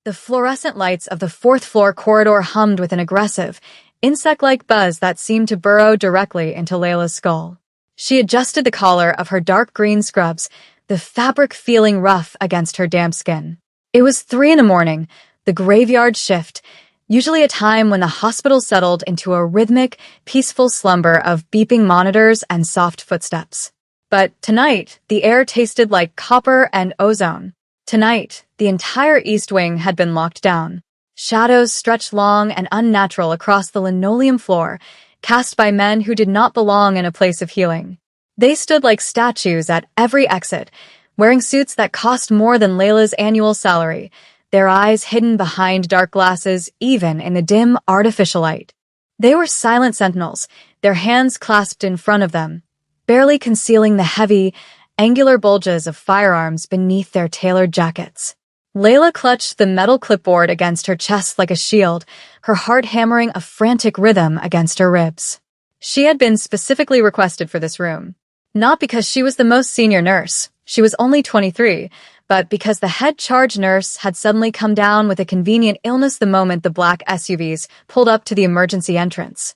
The fluorescent lights of the fourth-floor corridor hummed with an aggressive, insect-like buzz that seemed to burrow directly into Layla's skull. She adjusted the collar of her dark green scrubs, the fabric feeling rough against her damp skin. It was 3 in the morning, the graveyard shift, usually a time when the hospital settled into a rhythmic, peaceful slumber of beeping monitors and soft footsteps. But tonight, the air tasted like copper and ozone. Tonight, the entire East Wing had been locked down. Shadows stretched long and unnatural across the linoleum floor, cast by men who did not belong in a place of healing. They stood like statues at every exit, wearing suits that cost more than Layla's annual salary, their eyes hidden behind dark glasses even in the dim, artificial light. They were silent sentinels, their hands clasped in front of them, barely concealing the heavy, angular bulges of firearms beneath their tailored jackets. Layla clutched the metal clipboard against her chest like a shield, her heart hammering a frantic rhythm against her ribs. She had been specifically requested for this room. Not because she was the most senior nurse, she was only 23, but because the head charge nurse had suddenly come down with a convenient illness the moment the black SUVs pulled up to the emergency entrance.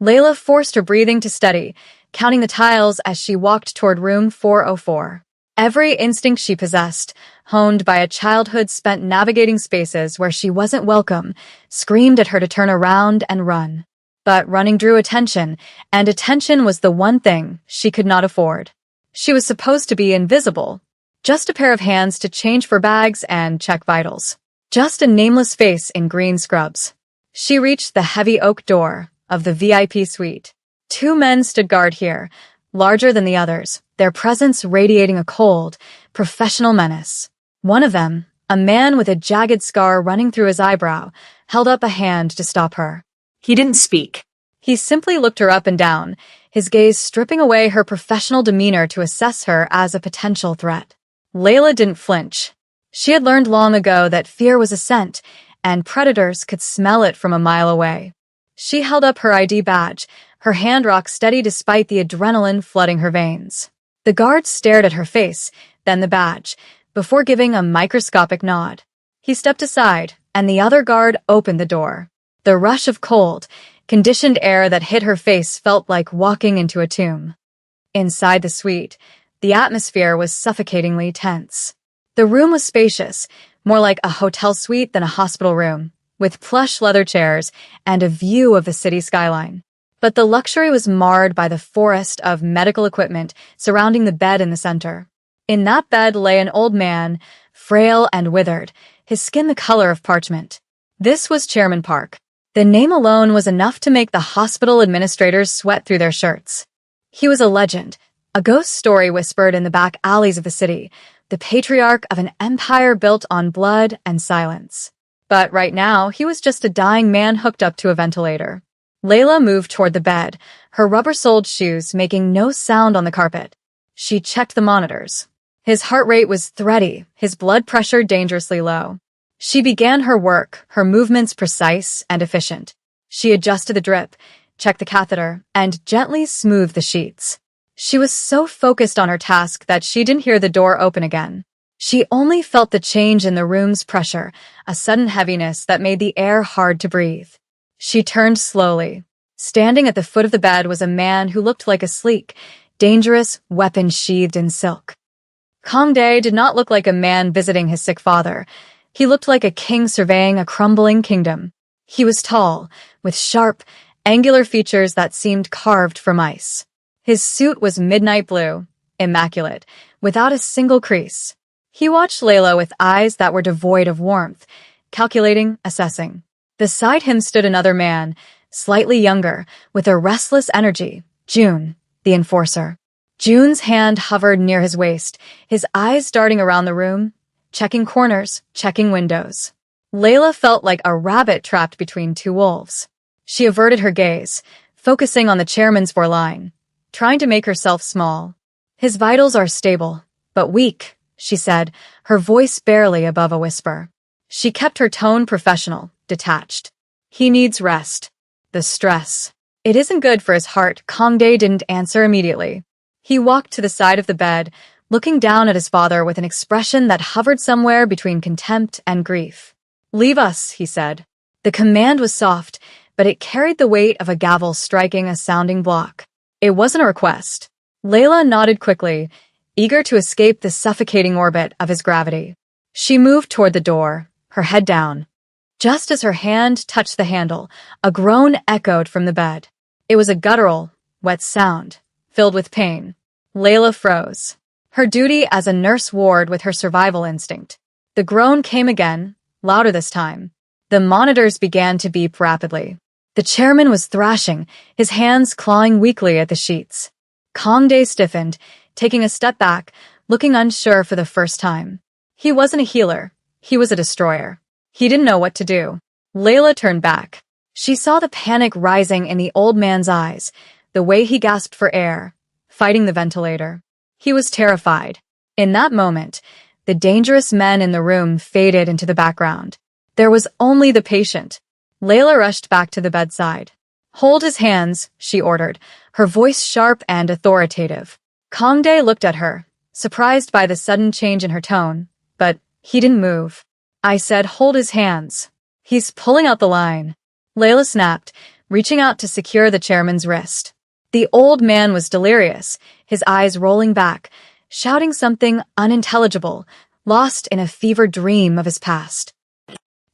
Layla forced her breathing to steady, counting the tiles as she walked toward room 404. Every instinct she possessed, honed by a childhood spent navigating spaces where she wasn't welcome, screamed at her to turn around and run. But running drew attention, and attention was the one thing she could not afford. She was supposed to be invisible. Just a pair of hands to change for bags and check vitals. Just a nameless face in green scrubs. She reached the heavy oak door of the VIP suite. 2 men stood guard here, larger than the others, their presence radiating a cold, professional menace. One of them, a man with a jagged scar running through his eyebrow, held up a hand to stop her. He didn't speak. He simply looked her up and down, his gaze stripping away her professional demeanor to assess her as a potential threat. Layla didn't flinch. She had learned long ago that fear was a scent, and predators could smell it from a mile away. She held up her ID badge, her hand rock steady despite the adrenaline flooding her veins. The guard stared at her face, then the badge, before giving a microscopic nod. He stepped aside, and the other guard opened the door. The rush of cold, conditioned air that hit her face felt like walking into a tomb. Inside the suite, the atmosphere was suffocatingly tense. The room was spacious, more like a hotel suite than a hospital room, with plush leather chairs and a view of the city skyline. But the luxury was marred by the forest of medical equipment surrounding the bed in the center. In that bed lay an old man, frail and withered, his skin the color of parchment. This was Chairman Park. The name alone was enough to make the hospital administrators sweat through their shirts. He was a legend, a ghost story whispered in the back alleys of the city, the patriarch of an empire built on blood and silence. But right now, he was just a dying man hooked up to a ventilator. Layla moved toward the bed, her rubber-soled shoes making no sound on the carpet. She checked the monitors. His heart rate was thready, his blood pressure dangerously low. She began her work, her movements precise and efficient. She adjusted the drip, checked the catheter, and gently smoothed the sheets. She was so focused on her task that she didn't hear the door open again. She only felt the change in the room's pressure, a sudden heaviness that made the air hard to breathe. She turned slowly. Standing at the foot of the bed was a man who looked like a sleek, dangerous weapon sheathed in silk. Kong Dae did not look like a man visiting his sick father. He looked like a king surveying a crumbling kingdom. He was tall, with sharp, angular features that seemed carved from ice. His suit was midnight blue, immaculate, without a single crease. He watched Layla with eyes that were devoid of warmth, calculating, assessing. Beside him stood another man, slightly younger, with a restless energy, June, the enforcer. June's hand hovered near his waist, his eyes darting around the room, checking corners, checking windows. Layla felt like a rabbit trapped between 2 wolves. She averted her gaze, focusing on the chairman's foreline, trying to make herself small. His vitals are stable, but weak, she said, her voice barely above a whisper. She kept her tone professional, detached. He needs rest. The stress. It isn't good for his heart. Kong Dae didn't answer immediately. He walked to the side of the bed, looking down at his father with an expression that hovered somewhere between contempt and grief. "Leave us," he said. The command was soft, but it carried the weight of a gavel striking a sounding block. It wasn't a request. Layla nodded quickly, eager to escape the suffocating orbit of his gravity. She moved toward the door, her head down. Just as her hand touched the handle, a groan echoed from the bed. It was a guttural, wet sound, filled with pain. Layla froze. Her duty as a nurse warred with her survival instinct. The groan came again, louder this time. The monitors began to beep rapidly. The chairman was thrashing, his hands clawing weakly at the sheets. Kongdae stiffened, taking a step back, looking unsure for the first time. He wasn't a healer. He was a destroyer. He didn't know what to do. Layla turned back. She saw the panic rising in the old man's eyes, the way he gasped for air, fighting the ventilator. He was terrified. In that moment, the dangerous men in the room faded into the background. There was only the patient. Layla rushed back to the bedside. "Hold his hands," she ordered, her voice sharp and authoritative. Kongdae looked at her, surprised by the sudden change in her tone, but he didn't move. "I said hold his hands. He's pulling out the line." Layla snapped, reaching out to secure the chairman's wrist. The old man was delirious, his eyes rolling back, shouting something unintelligible, lost in a fevered dream of his past.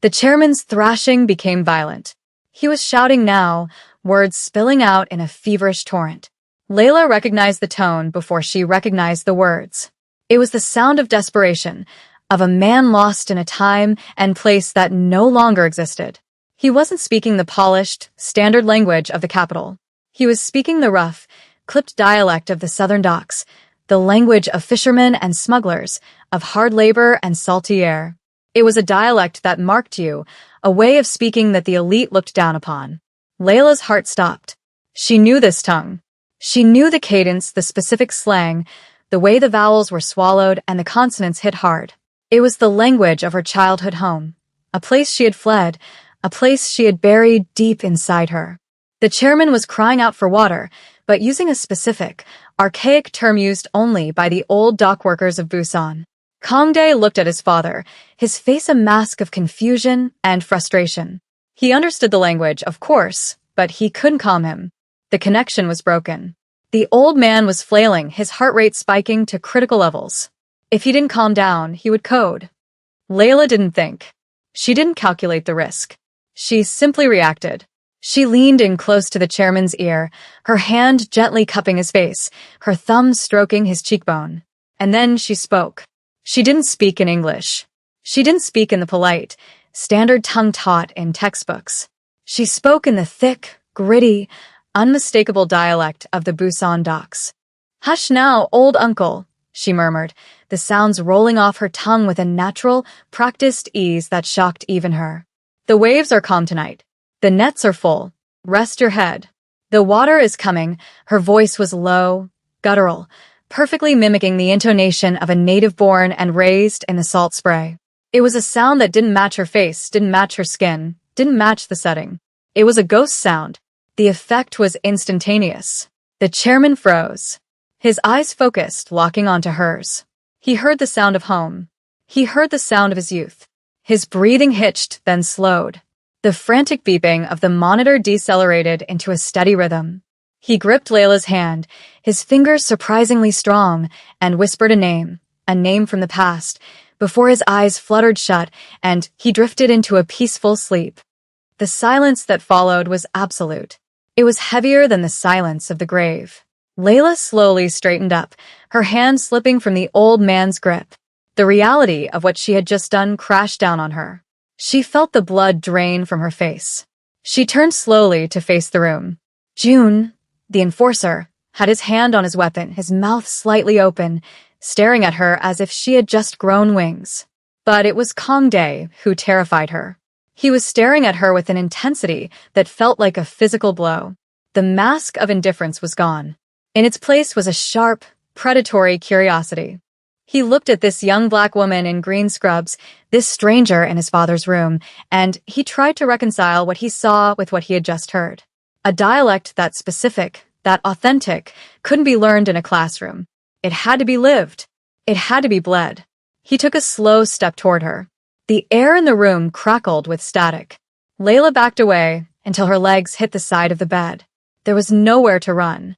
The chairman's thrashing became violent. He was shouting now, words spilling out in a feverish torrent. Layla recognized the tone before she recognized the words. It was the sound of desperation, of a man lost in a time and place that no longer existed. He wasn't speaking the polished, standard language of the capital. He was speaking the rough, clipped dialect of the southern docks, the language of fishermen and smugglers, of hard labor and salty air. It was a dialect that marked you, a way of speaking that the elite looked down upon. Layla's heart stopped. She knew this tongue. She knew the cadence, the specific slang, the way the vowels were swallowed and the consonants hit hard. It was the language of her childhood home, a place she had fled, a place she had buried deep inside her. The chairman was crying out for water, but using a specific, archaic term used only by the old dock workers of Busan. Kongdae looked at his father, his face a mask of confusion and frustration. He understood the language, of course, but he couldn't calm him. The connection was broken. The old man was flailing, his heart rate spiking to critical levels. If he didn't calm down, he would code. Layla didn't think. She didn't calculate the risk. She simply reacted. She leaned in close to the chairman's ear, her hand gently cupping his face, her thumb stroking his cheekbone. And then she spoke. She didn't speak in English. She didn't speak in the polite, standard tongue taught in textbooks. She spoke in the thick, gritty, unmistakable dialect of the Busan docks. "Hush now, old uncle," she murmured, the sounds rolling off her tongue with a natural, practiced ease that shocked even her. "The waves are calm tonight. The nets are full. Rest your head. The water is coming." Her voice was low, guttural, perfectly mimicking the intonation of a native born and raised in the salt spray. It was a sound that didn't match her face, didn't match her skin, didn't match the setting. It was a ghost sound. The effect was instantaneous. The chairman froze. His eyes focused, locking onto hers. He heard the sound of home. He heard the sound of his youth. His breathing hitched, then slowed. The frantic beeping of the monitor decelerated into a steady rhythm. He gripped Layla's hand, his fingers surprisingly strong, and whispered a name from the past, before his eyes fluttered shut and he drifted into a peaceful sleep. The silence that followed was absolute. It was heavier than the silence of the grave. Layla slowly straightened up, her hand slipping from the old man's grip. The reality of what she had just done crashed down on her. She felt the blood drain from her face. She turned slowly to face the room. June, the enforcer, had his hand on his weapon, his mouth slightly open, staring at her as if she had just grown wings. But it was Kongdae who terrified her. He was staring at her with an intensity that felt like a physical blow. The mask of indifference was gone. In its place was a sharp, predatory curiosity. He looked at this young black woman in green scrubs, this stranger in his father's room, and he tried to reconcile what he saw with what he had just heard. A dialect that specific, that authentic, couldn't be learned in a classroom. It had to be lived. It had to be bled. He took a slow step toward her. The air in the room crackled with static. Layla backed away until her legs hit the side of the bed. There was nowhere to run.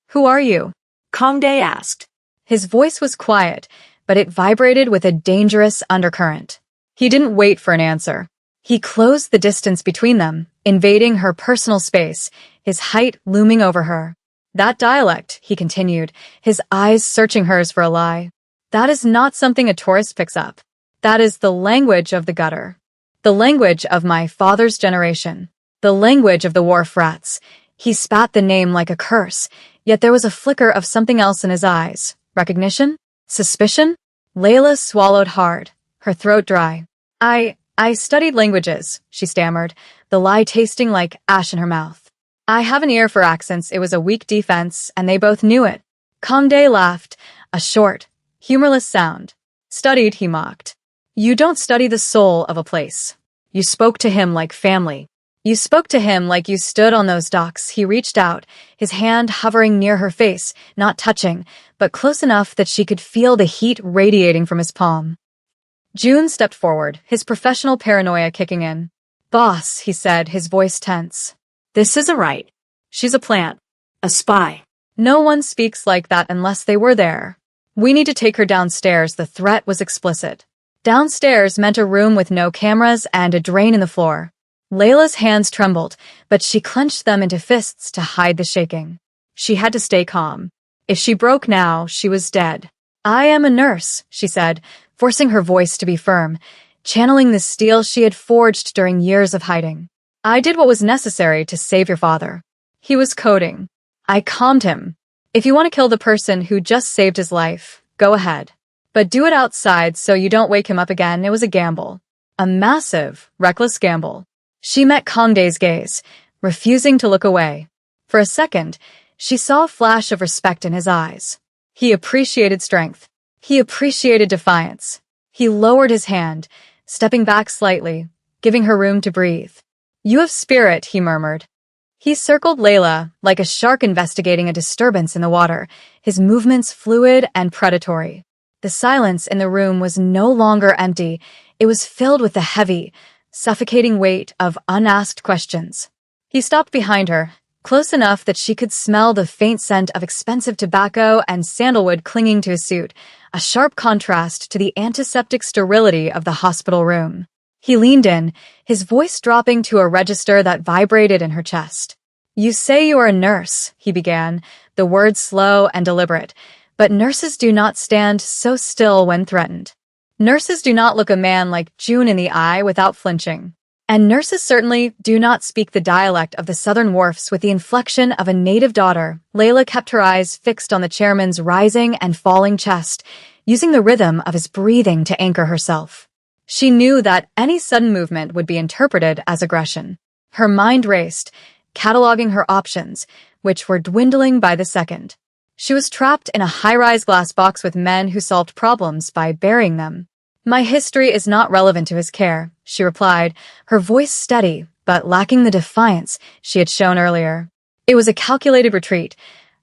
"Who are you?" Kongdae asked. His voice was quiet, but it vibrated with a dangerous undercurrent. He didn't wait for an answer. He closed the distance between them, invading her personal space, his height looming over her. "That dialect," he continued, his eyes searching hers for a lie. "That is not something a tourist picks up. That is the language of the gutter. The language of my father's generation. The language of the wharf rats." He spat the name like a curse, yet there was a flicker of something else in his eyes. Recognition? Suspicion? Layla swallowed hard, her throat dry. I studied languages," she stammered, the lie tasting like ash in her mouth. "I have an ear for accents. It was a weak defense, and they both knew it." Kongdae laughed, a short, humorless sound. "Studied," he mocked. "You don't study the soul of a place. You spoke to him like family. You spoke to him like you stood on those docks." He reached out, his hand hovering near her face, not touching, but close enough that she could feel the heat radiating from his palm. June stepped forward, his professional paranoia kicking in. "Boss," he said, his voice tense. "This isn't right. She's a plant. A spy." "No one speaks like that unless they were there. We need to take her downstairs." The threat was explicit. Downstairs meant a room with no cameras and a drain in the floor. Layla's hands trembled, but she clenched them into fists to hide the shaking. She had to stay calm. If she broke now, she was dead. "I am a nurse," she said, forcing her voice to be firm, channeling the steel she had forged during years of hiding. "I did what was necessary to save your father. He was coding. I calmed him. If you want to kill the person who just saved his life, go ahead. But do it outside so you don't wake him up again." It was a gamble. A massive, reckless gamble. She met Kongdae's gaze, refusing to look away. For a second, she saw a flash of respect in his eyes. He appreciated strength. He appreciated defiance. He lowered his hand, stepping back slightly, giving her room to breathe. "You have spirit," he murmured. He circled Layla like a shark investigating a disturbance in the water, his movements fluid and predatory. The silence in the room was no longer empty. It was filled with the heavy, suffocating weight of unasked questions. He stopped behind her, close enough that she could smell the faint scent of expensive tobacco and sandalwood clinging to his suit, a sharp contrast to the antiseptic sterility of the hospital room. He leaned in, his voice dropping to a register that vibrated in her chest. "You say you are a nurse," he began, the words slow and deliberate, "but nurses do not stand so still when threatened. Nurses do not look a man like June in the eye without flinching. And nurses certainly do not speak the dialect of the southern wharfs with the inflection of a native daughter." Layla kept her eyes fixed on the chairman's rising and falling chest, using the rhythm of his breathing to anchor herself. She knew that any sudden movement would be interpreted as aggression. Her mind raced, cataloging her options, which were dwindling by the second. She was trapped in a high-rise glass box with men who solved problems by burying them. "My history is not relevant to his care," she replied, her voice steady, but lacking the defiance she had shown earlier. It was a calculated retreat,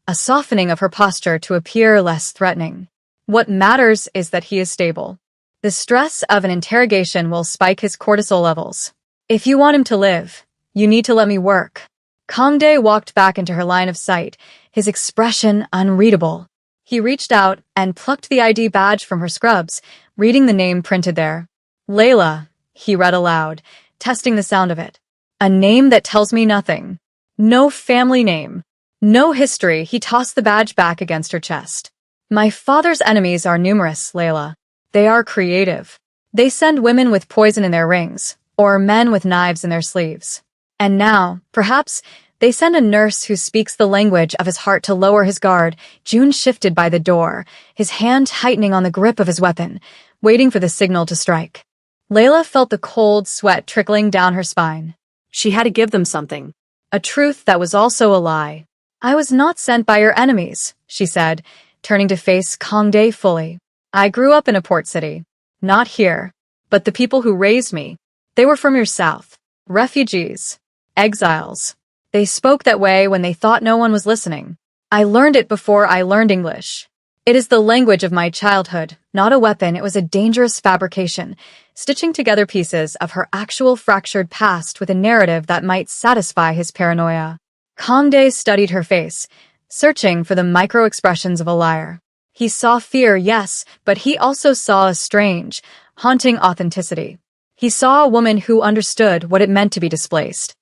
a softening of her posture to appear less threatening. "What matters is that he is stable. The stress of an interrogation will spike his cortisol levels. If you want him to live, you need to let me work." Kongdae walked back into her line of sight, his expression unreadable. He reached out and plucked the ID badge from her scrubs, reading the name printed there. "Layla," he read aloud, testing the sound of it. "A name that tells me nothing. No family name. No history." He tossed the badge back against her chest. "My father's enemies are numerous, Layla. They are creative. They send women with poison in their rings, or men with knives in their sleeves. And now, perhaps, they send a nurse who speaks the language of his heart to lower his guard." June shifted by the door, his hand tightening on the grip of his weapon, waiting for the signal to strike. Layla felt the cold sweat trickling down her spine. She had to give them something. A truth that was also a lie. "I was not sent by your enemies," she said, turning to face Kongdae fully. "I grew up in a port city. Not here. But the people who raised me, they were from your south. Refugees. Exiles. They spoke that way when they thought no one was listening. I learned it before I learned English. It is the language of my childhood, not a weapon. It was a dangerous fabrication, stitching together pieces of her actual fractured past with a narrative that might satisfy his paranoia. Kangdae studied her face, searching for the micro-expressions of a liar. He saw fear, yes, but he also saw a strange, haunting authenticity. He saw a woman who understood what it meant to be displaced.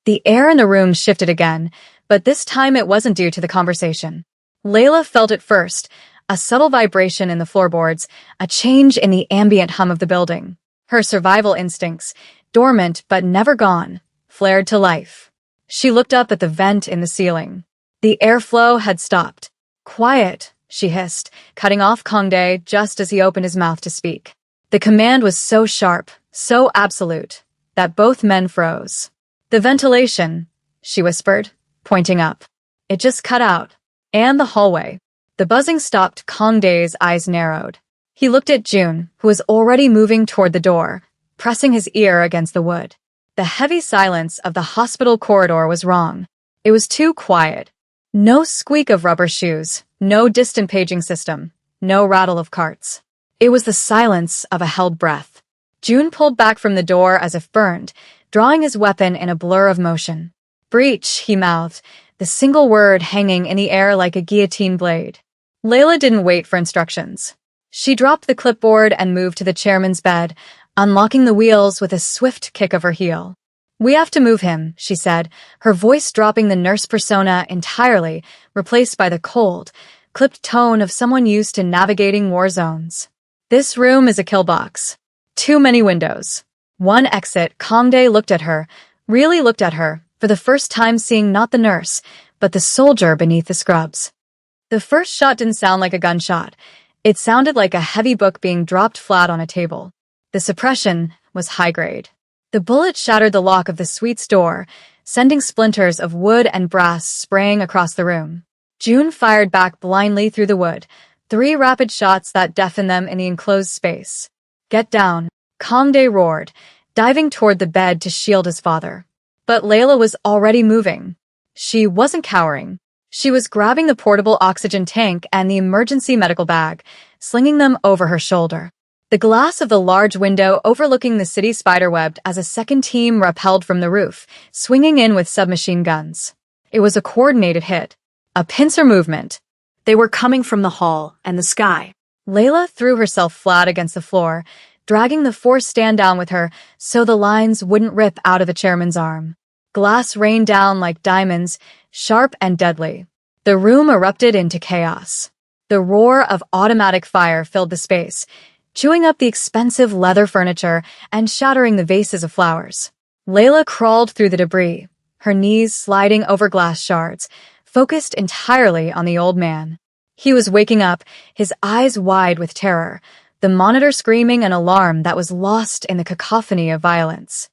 The air in the room shifted again, but this time it wasn't due to the conversation. Layla felt it first, a subtle vibration in the floorboards, a change in the ambient hum of the building. Her survival instincts, dormant but never gone, flared to life. She looked up at the vent in the ceiling. The airflow had stopped. "Quiet," she hissed, cutting off Kangdae just as he opened his mouth to speak. The command was so sharp, so absolute, that both men froze. "The ventilation," she whispered, pointing up. "It just cut out. And the hallway." The buzzing stopped. Kangdae's eyes narrowed. He looked at June, who was already moving toward the door, pressing his ear against the wood. The heavy silence of the hospital corridor was wrong. It was too quiet. No squeak of rubber shoes, no distant paging system, no rattle of carts. It was the silence of a held breath. June pulled back from the door as if burned, drawing his weapon in a blur of motion. "Breach," he mouthed, the single word hanging in the air like a guillotine blade. Layla didn't wait for instructions. She dropped the clipboard and moved to the chairman's bed, unlocking the wheels with a swift kick of her heel. "We have to move him," she said, her voice dropping the nurse persona entirely, replaced by the cold, clipped tone of someone used to navigating war zones. "This room is a kill box. Too many windows. One exit." Kangdae looked at her, really looked at her, for the first time seeing not the nurse, but the soldier beneath the scrubs. The first shot didn't sound like a gunshot. It sounded like a heavy book being dropped flat on a table. The suppression was high grade. The bullet shattered the lock of the suite's door, sending splinters of wood and brass spraying across the room. June fired back blindly through the wood, 3 rapid shots that deafened them in the enclosed space. "Get down," Kangdae roared, diving toward the bed to shield his father. But Layla was already moving. She wasn't cowering. She was grabbing the portable oxygen tank and the emergency medical bag, slinging them over her shoulder. The glass of the large window overlooking the city spiderwebbed as a second team rappelled from the roof, swinging in with submachine guns. It was a coordinated hit, a pincer movement. They were coming from the hall and the sky. Layla threw herself flat against the floor, dragging the 4 stand down with her so the lines wouldn't rip out of the chairman's arm. Glass rained down like diamonds, sharp and deadly. The room erupted into chaos. The roar of automatic fire filled the space, chewing up the expensive leather furniture and shattering the vases of flowers. Layla crawled through the debris, her knees sliding over glass shards, focused entirely on the old man. He was waking up, his eyes wide with terror, the monitor screaming an alarm that was lost in the cacophony of violence.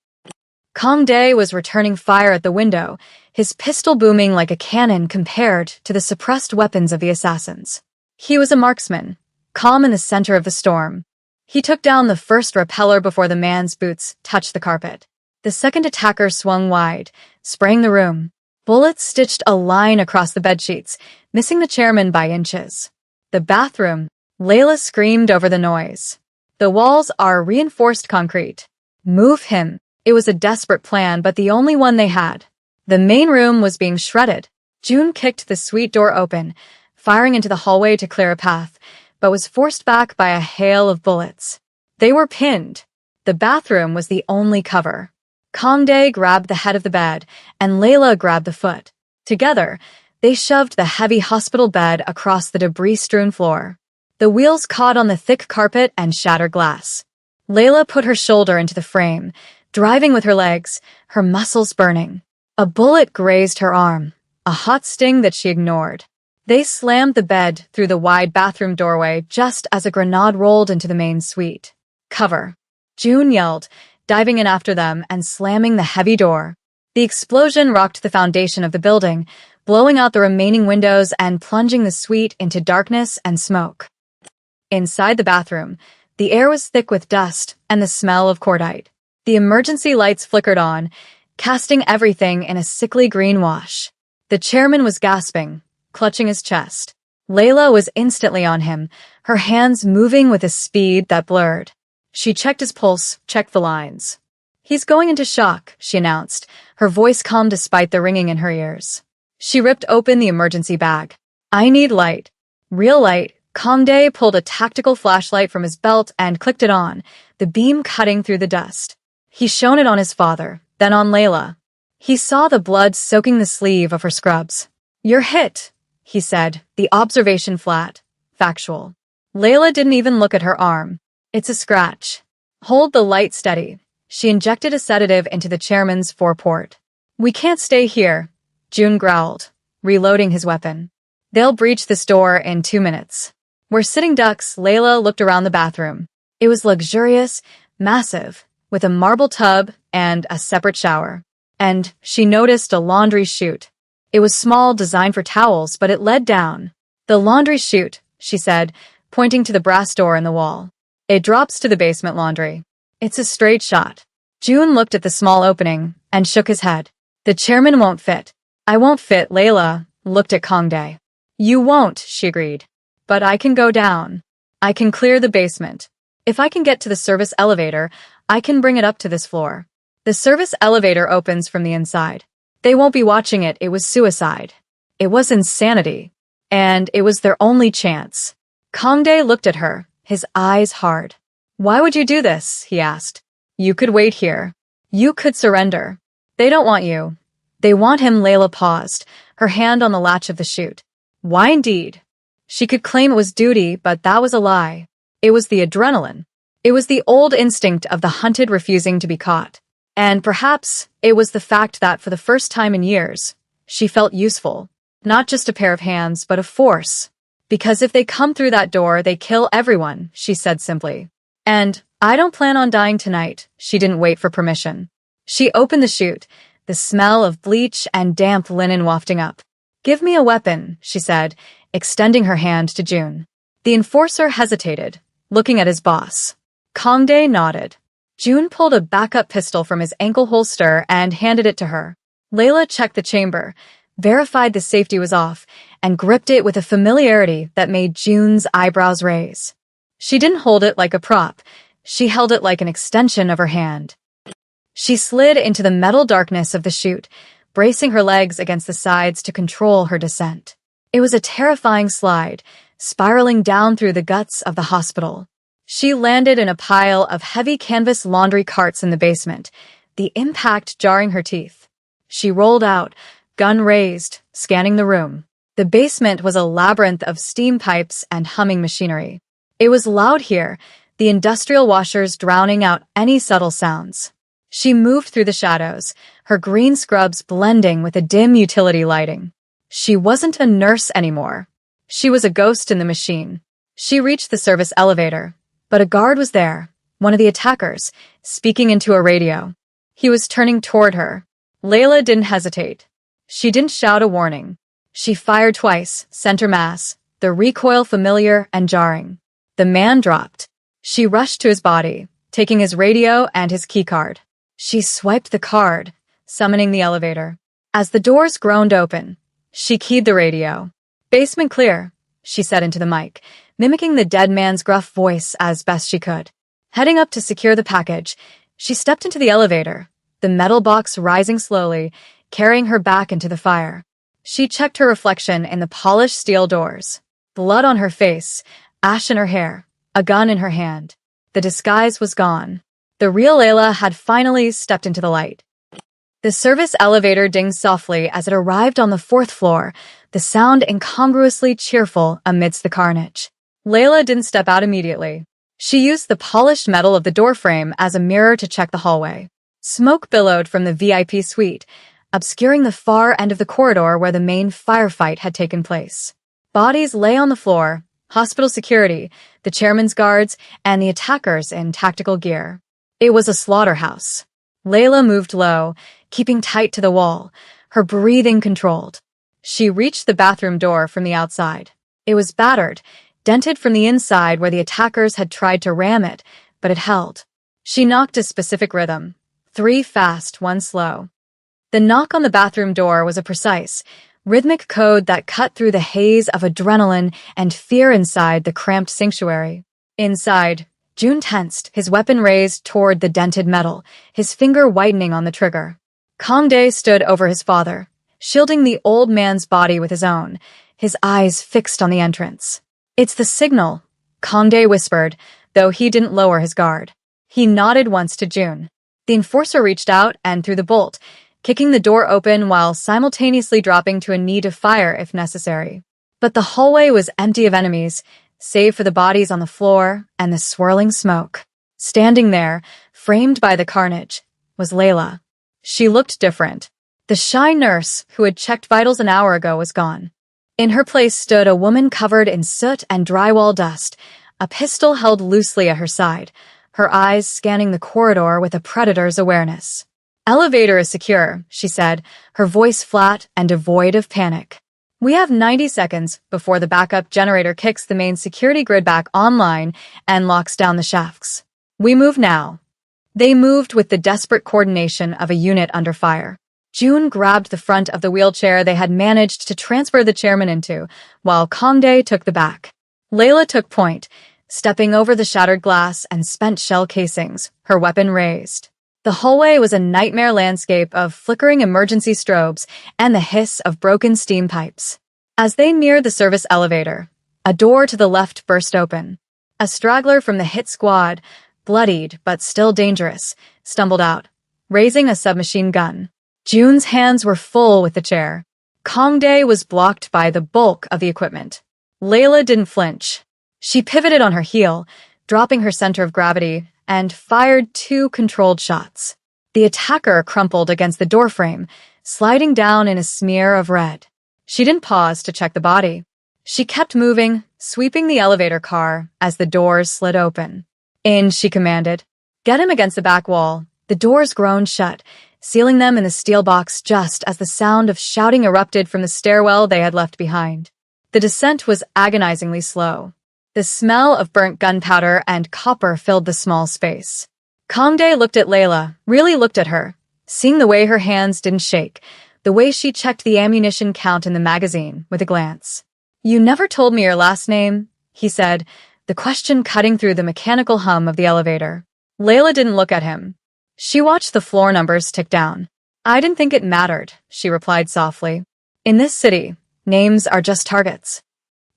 Kangdae was returning fire at the window, his pistol booming like a cannon compared to the suppressed weapons of the assassins. He was a marksman, calm in the center of the storm. He took down the first repeller before the man's boots touched the carpet. The second attacker swung wide, spraying the room. Bullets stitched a line across the bedsheets, missing the chairman by inches. The bathroom. Layla screamed over the noise. "The walls are reinforced concrete. Move him." It was a desperate plan, but the only one they had. The main room was being shredded. June kicked the suite door open, firing into the hallway to clear a path, but was forced back by a hail of bullets. They were pinned. The bathroom was the only cover. Kangdae grabbed the head of the bed, and Layla grabbed the foot. Together, they shoved the heavy hospital bed across the debris-strewn floor. The wheels caught on the thick carpet and shattered glass. Layla put her shoulder into the frame, driving with her legs, her muscles burning. A bullet grazed her arm, a hot sting that she ignored. They slammed the bed through the wide bathroom doorway just as a grenade rolled into the main suite. "Cover!" June yelled, diving in after them and slamming the heavy door. The explosion rocked the foundation of the building, blowing out the remaining windows and plunging the suite into darkness and smoke. Inside the bathroom, the air was thick with dust and the smell of cordite. The emergency lights flickered on, casting everything in a sickly green wash. The chairman was gasping, clutching his chest. Layla was instantly on him, her hands moving with a speed that blurred. She checked his pulse, checked the lines. "He's going into shock," she announced, her voice calm despite the ringing in her ears. She ripped open the emergency bag. "I need light." Real light. Kangdae pulled a tactical flashlight from his belt and clicked it on, the beam cutting through the dust. He shone it on his father, then on Layla. He saw the blood soaking the sleeve of her scrubs. "You're hit," he said, the observation flat, factual. Layla didn't even look at her arm. "It's a scratch." "Hold the light steady." She injected a sedative into the chairman's foreport. "We can't stay here," June growled, reloading his weapon. "They'll breach this door in 2 minutes." "We're sitting ducks." Layla looked around the bathroom. It was luxurious, massive, with a marble tub and a separate shower. And she noticed a laundry chute. It was small, designed for towels, but it led down. "The laundry chute," she said, pointing to the brass door in the wall. "It drops to the basement laundry." "It's a straight shot." June looked at the small opening and shook his head. "The chairman won't fit." "I won't fit." Layla looked at Kangdae. "You won't," she agreed. "But I can go down. I can clear the basement. If I can get to the service elevator, I can bring it up to this floor." The service elevator opens from the inside. They won't be watching it. It was suicide. It was insanity. And it was their only chance. Kangdae looked at her, his eyes hard. "Why would you do this?" he asked. "You could wait here. You could surrender. They don't want you. They want him." Layla paused, her hand on the latch of the chute. Why indeed? She could claim it was duty, but that was a lie. It was the adrenaline. It was the old instinct of the hunted refusing to be caught. And perhaps it was the fact that for the first time in years, she felt useful. Not just a pair of hands, but a force. "Because if they come through that door, they kill everyone," she said simply. "And I don't plan on dying tonight." She didn't wait for permission. She opened the chute, the smell of bleach and damp linen wafting up. "Give me a weapon," she said, extending her hand to June. The enforcer hesitated, looking at his boss. Kangdae nodded. June pulled a backup pistol from his ankle holster and handed it to her. Layla checked the chamber, verified the safety was off, and gripped it with a familiarity that made June's eyebrows raise. She didn't hold it like a prop. She held it like an extension of her hand. She slid into the metal darkness of the chute, bracing her legs against the sides to control her descent. It was a terrifying slide, spiraling down through the guts of the hospital. She landed in a pile of heavy canvas laundry carts in the basement, the impact jarring her teeth. She rolled out, gun raised, scanning the room. The basement was a labyrinth of steam pipes and humming machinery. It was loud here, the industrial washers drowning out any subtle sounds. She moved through the shadows, her green scrubs blending with the dim utility lighting. She wasn't a nurse anymore. She was a ghost in the machine. She reached the service elevator, but a guard was there, one of the attackers, speaking into a radio. He was turning toward her. Layla didn't hesitate. She didn't shout a warning. She fired twice, center mass, the recoil familiar and jarring. The man dropped. She rushed to his body, taking his radio and his keycard. She swiped the card, summoning the elevator. As the doors groaned open, she keyed the radio. "Basement clear," she said into the mic, mimicking the dead man's gruff voice as best she could. Heading up to secure the package, she stepped into the elevator, the metal box rising slowly, carrying her back into the fire. She checked her reflection in the polished steel doors. Blood on her face, ash in her hair, a gun in her hand. The disguise was gone. The real Layla had finally stepped into the light. The service elevator dinged softly as it arrived on the 4th floor, the sound incongruously cheerful amidst the carnage. Layla didn't step out immediately. She used the polished metal of the doorframe as a mirror to check the hallway. Smoke billowed from the VIP suite, obscuring the far end of the corridor where the main firefight had taken place. Bodies lay on the floor, hospital security, the chairman's guards, and the attackers in tactical gear. It was a slaughterhouse. Layla moved low, keeping tight to the wall, her breathing controlled. She reached the bathroom door from the outside. It was battered, dented from the inside where the attackers had tried to ram it, but it held. She knocked a specific rhythm. 3 fast, 1 slow. The knock on the bathroom door was a precise, rhythmic code that cut through the haze of adrenaline and fear inside the cramped sanctuary. Inside, June tensed, his weapon raised toward the dented metal, his finger whitening on the trigger. Kangdae stood over his father, shielding the old man's body with his own, his eyes fixed on the entrance. "It's the signal," Kangdae whispered, though he didn't lower his guard. He nodded once to June. The enforcer reached out and threw the bolt, kicking the door open while simultaneously dropping to a knee to fire if necessary. But the hallway was empty of enemies, save for the bodies on the floor and the swirling smoke. Standing there, framed by the carnage, was Layla. She looked different. The shy nurse who had checked vitals an hour ago was gone. In her place stood a woman covered in soot and drywall dust, a pistol held loosely at her side, her eyes scanning the corridor with a predator's awareness. "Elevator is secure," she said, her voice flat and devoid of panic. "We have 90 seconds before the backup generator kicks the main security grid back online and locks down the shafts. We move now." They moved with the desperate coordination of a unit under fire. June grabbed the front of the wheelchair they had managed to transfer the chairman into, while Kangdae took the back. Layla took point, stepping over the shattered glass and spent shell casings, her weapon raised. The hallway was a nightmare landscape of flickering emergency strobes and the hiss of broken steam pipes. As they neared the service elevator, a door to the left burst open. A straggler from the hit squad, bloodied but still dangerous, stumbled out, raising a submachine gun. June's hands were full with the chair. Kangdae was blocked by the bulk of the equipment. Layla didn't flinch. She pivoted on her heel, dropping her center of gravity, and fired 2 controlled shots. The attacker crumpled against the doorframe, sliding down in a smear of red. She didn't pause to check the body. She kept moving, sweeping the elevator car as the doors slid open. "In," she commanded. "Get him against the back wall." The doors groaned shut, sealing them in the steel box just as the sound of shouting erupted from the stairwell they had left behind. The descent was agonizingly slow. The smell of burnt gunpowder and copper filled the small space. Kangdae looked at Layla, really looked at her, seeing the way her hands didn't shake, the way she checked the ammunition count in the magazine with a glance. "You never told me your last name," he said, the question cutting through the mechanical hum of the elevator. Layla didn't look at him. She watched the floor numbers tick down. "I didn't think it mattered," she replied softly. "In this city, names are just targets."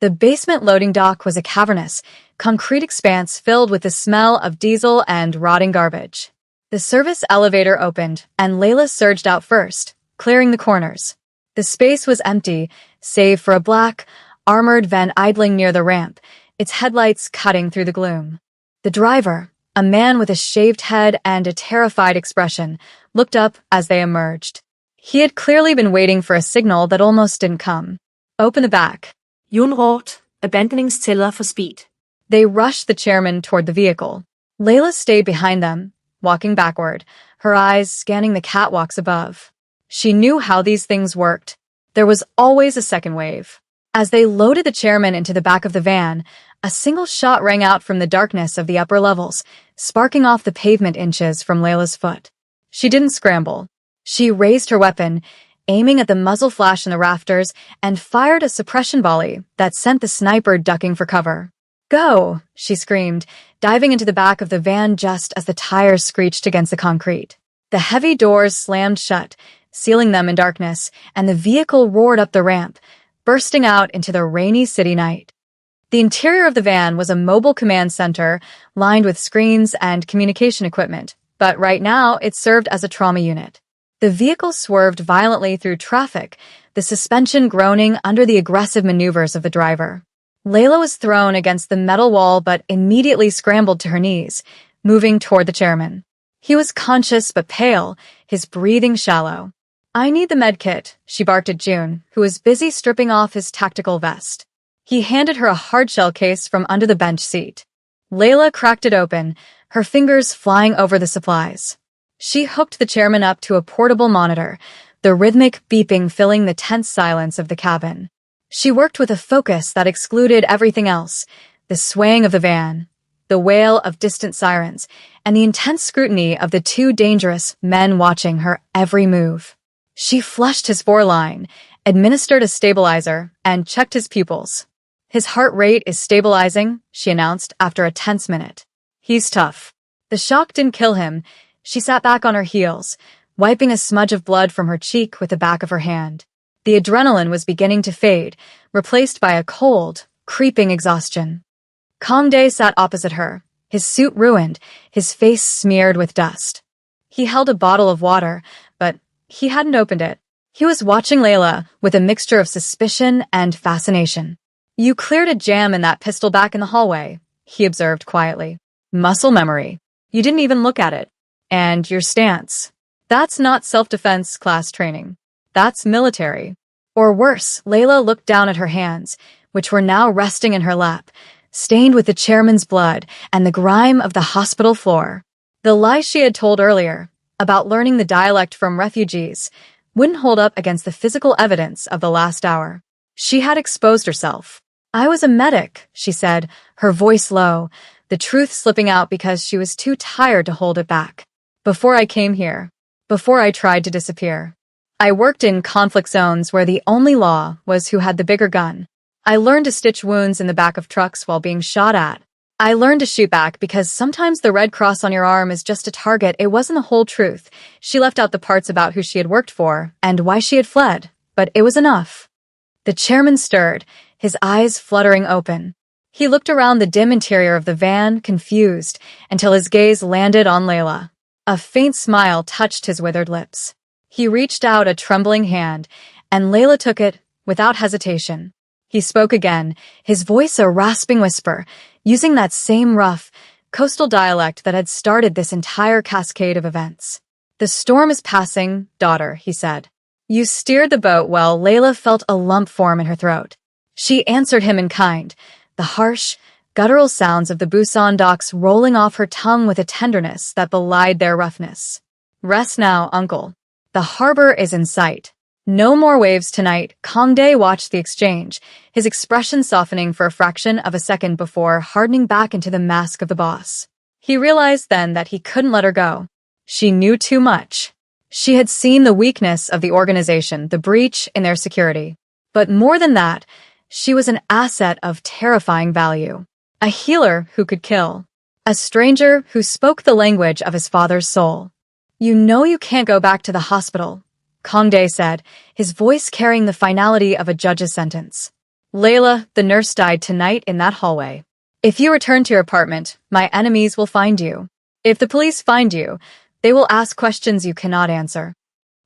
The basement loading dock was a cavernous, concrete expanse filled with the smell of diesel and rotting garbage. The service elevator opened, and Layla surged out first, clearing the corners. The space was empty, save for a black, armored van idling near the ramp, its headlights cutting through the gloom. The driver, a man with a shaved head and a terrified expression, looked up as they emerged. He had clearly been waiting for a signal that almost didn't come. "Open the back." Junrot, abandoningstæller for speed. They rushed the chairman toward the vehicle. Layla stayed behind them, walking backward, her eyes scanning the catwalks above. She knew how these things worked. There was always a second wave. As they loaded the chairman into the back of the van, a single shot rang out from the darkness of the upper levels, sparking off the pavement inches from Layla's foot. She didn't scramble. She raised her weapon, aiming at the muzzle flash in the rafters, and fired a suppression volley that sent the sniper ducking for cover. "Go!" she screamed, diving into the back of the van just as the tires screeched against the concrete. The heavy doors slammed shut, sealing them in darkness, and the vehicle roared up the ramp, bursting out into the rainy city night. The interior of the van was a mobile command center lined with screens and communication equipment, but right now it served as a trauma unit. The vehicle swerved violently through traffic, the suspension groaning under the aggressive maneuvers of the driver. Layla was thrown against the metal wall but immediately scrambled to her knees, moving toward the chairman. He was conscious but pale, his breathing shallow. "I need the medkit," she barked at June, who was busy stripping off his tactical vest. He handed her a hardshell case from under the bench seat. Layla cracked it open, her fingers flying over the supplies. She hooked the chairman up to a portable monitor, the rhythmic beeping filling the tense silence of the cabin. She worked with a focus that excluded everything else, the swaying of the van, the wail of distant sirens, and the intense scrutiny of the 2 dangerous men watching her every move. She flushed his foreline, administered a stabilizer, and checked his pupils. His heart rate is stabilizing, she announced after a tense minute. He's tough. The shock didn't kill him. She sat back on her heels, wiping a smudge of blood from her cheek with the back of her hand. The adrenaline was beginning to fade, replaced by a cold, creeping exhaustion. Kang Dae sat opposite her, his suit ruined, his face smeared with dust. He held a bottle of water, but he hadn't opened it. He was watching Layla with a mixture of suspicion and fascination. You cleared a jam in that pistol back in the hallway, he observed quietly. Muscle memory. You didn't even look at it. And your stance. That's not self-defense class training. That's military. Or worse, Layla looked down at her hands, which were now resting in her lap, stained with the chairman's blood and the grime of the hospital floor. The lie she had told earlier, about learning the dialect from refugees, wouldn't hold up against the physical evidence of the last hour. She had exposed herself. I was a medic, she said, her voice low, the truth slipping out because she was too tired to hold it back. Before I came here, before I tried to disappear, I worked in conflict zones where the only law was who had the bigger gun. I learned to stitch wounds in the back of trucks while being shot at. I learned to shoot back because sometimes the red cross on your arm is just a target. It wasn't the whole truth. She left out the parts about who she had worked for and why she had fled, but it was enough. The chairman stirred, his eyes fluttering open. He looked around the dim interior of the van, confused, until his gaze landed on Layla. A faint smile touched his withered lips. He reached out a trembling hand, and Layla took it without hesitation. He spoke again, his voice a rasping whisper, using that same rough, coastal dialect that had started this entire cascade of events. The storm is passing, daughter, he said. You steered the boat well. Layla felt a lump form in her throat. She answered him in kind, the harsh, guttural sounds of the Busan docks rolling off her tongue with a tenderness that belied their roughness. Rest now, uncle. The harbor is in sight. No more waves tonight. Kang Dae watched the exchange, his expression softening for a fraction of a second before hardening back into the mask of the boss. He realized then that he couldn't let her go. She knew too much. She had seen the weakness of the organization, the breach in their security. But more than that, she was an asset of terrifying value. A healer who could kill. A stranger who spoke the language of his father's soul. You know you can't go back to the hospital, Kang Dae said, his voice carrying the finality of a judge's sentence. Layla, the nurse died tonight in that hallway. If you return to your apartment, my enemies will find you. If the police find you, they will ask questions you cannot answer.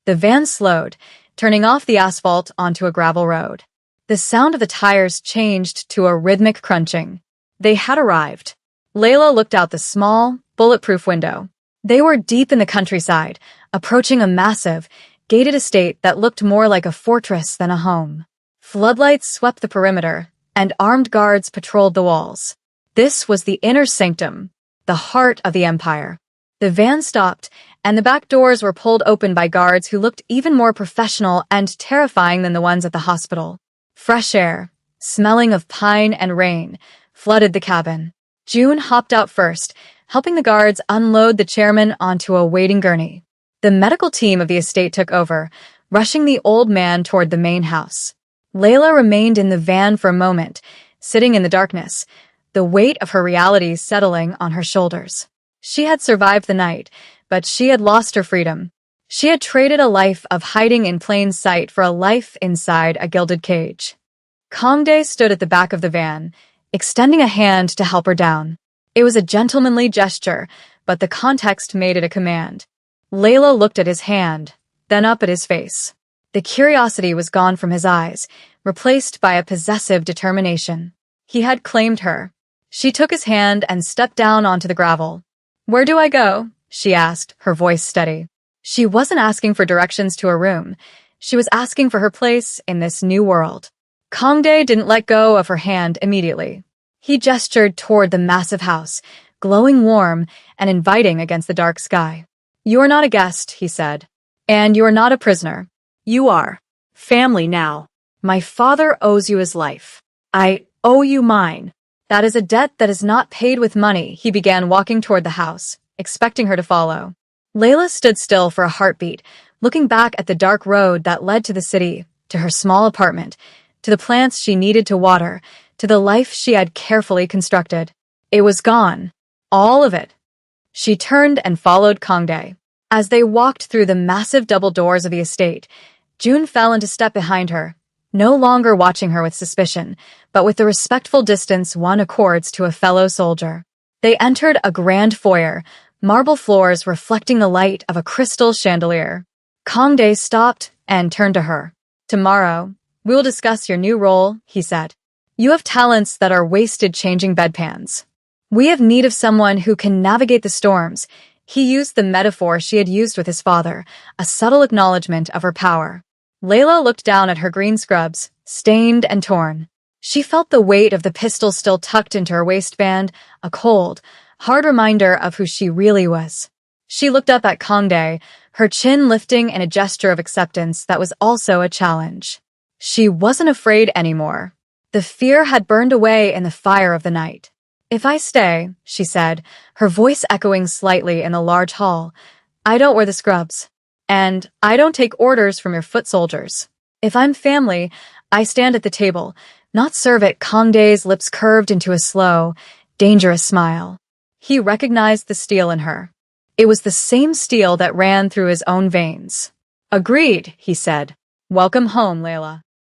The van slowed, turning off the asphalt onto a gravel road. The sound of the tires changed to a rhythmic crunching. They had arrived. Layla looked out the small, bulletproof window. They were deep in the countryside, approaching a massive, gated estate that looked more like a fortress than a home. Floodlights swept the perimeter, and armed guards patrolled the walls. This was the inner sanctum, the heart of the empire. The van stopped, and the back doors were pulled open by guards who looked even more professional and terrifying than the ones at the hospital. Fresh air, smelling of pine and rain, flooded the cabin. June hopped out first, helping the guards unload the chairman onto a waiting gurney. The medical team of the estate took over, rushing the old man toward the main house. Layla remained in the van for a moment, sitting in the darkness, the weight of her reality settling on her shoulders. She had survived the night, but she had lost her freedom. She had traded a life of hiding in plain sight for a life inside a gilded cage. Kang Dae stood at the back of the van, extending a hand to help her down. It was a gentlemanly gesture, but the context made it a command. Layla looked at his hand, then up at his face. The curiosity was gone from his eyes, replaced by a possessive determination. He had claimed her. She took his hand and stepped down onto the gravel. Where do I go? She asked, her voice steady. She wasn't asking for directions to her room. She was asking for her place in this new world. Kang Dae didn't let go of her hand immediately. He gestured toward the massive house, glowing warm and inviting against the dark sky. You are not a guest, he said. And you are not a prisoner. You are family now. My father owes you his life. I owe you mine. That is a debt that is not paid with money. He began walking toward the house, expecting her to follow. Layla stood still for a heartbeat, looking back at the dark road that led to the city, to her small apartment, to the plants she needed to water, to the life she had carefully constructed. It was gone. All of it. She turned and followed Kangdae. As they walked through the massive double doors of the estate, June fell into step behind her, no longer watching her with suspicion, but with the respectful distance one accords to a fellow soldier. They entered a grand foyer, marble floors reflecting the light of a crystal chandelier. Kangdae stopped and turned to her. "Tomorrow, we will discuss your new role," he said. "You have talents that are wasted changing bedpans. We have need of someone who can navigate the storms." He used the metaphor she had used with his father, a subtle acknowledgement of her power. Layla looked down at her green scrubs, stained and torn. She felt the weight of the pistol still tucked into her waistband, a cold, hard reminder of who she really was. She looked up at Kangdae, her chin lifting in a gesture of acceptance that was also a challenge. She wasn't afraid anymore. The fear had burned away in the fire of the night. "If I stay," she said, her voice echoing slightly in the large hall, "I don't wear the scrubs. And I don't take orders from your foot soldiers. If I'm family, I stand at the table, not serve it." Kangdae's lips curved into a slow, dangerous smile. He recognized the steel in her. It was the same steel that ran through his own veins. "Agreed," he said. "Welcome home, Layla."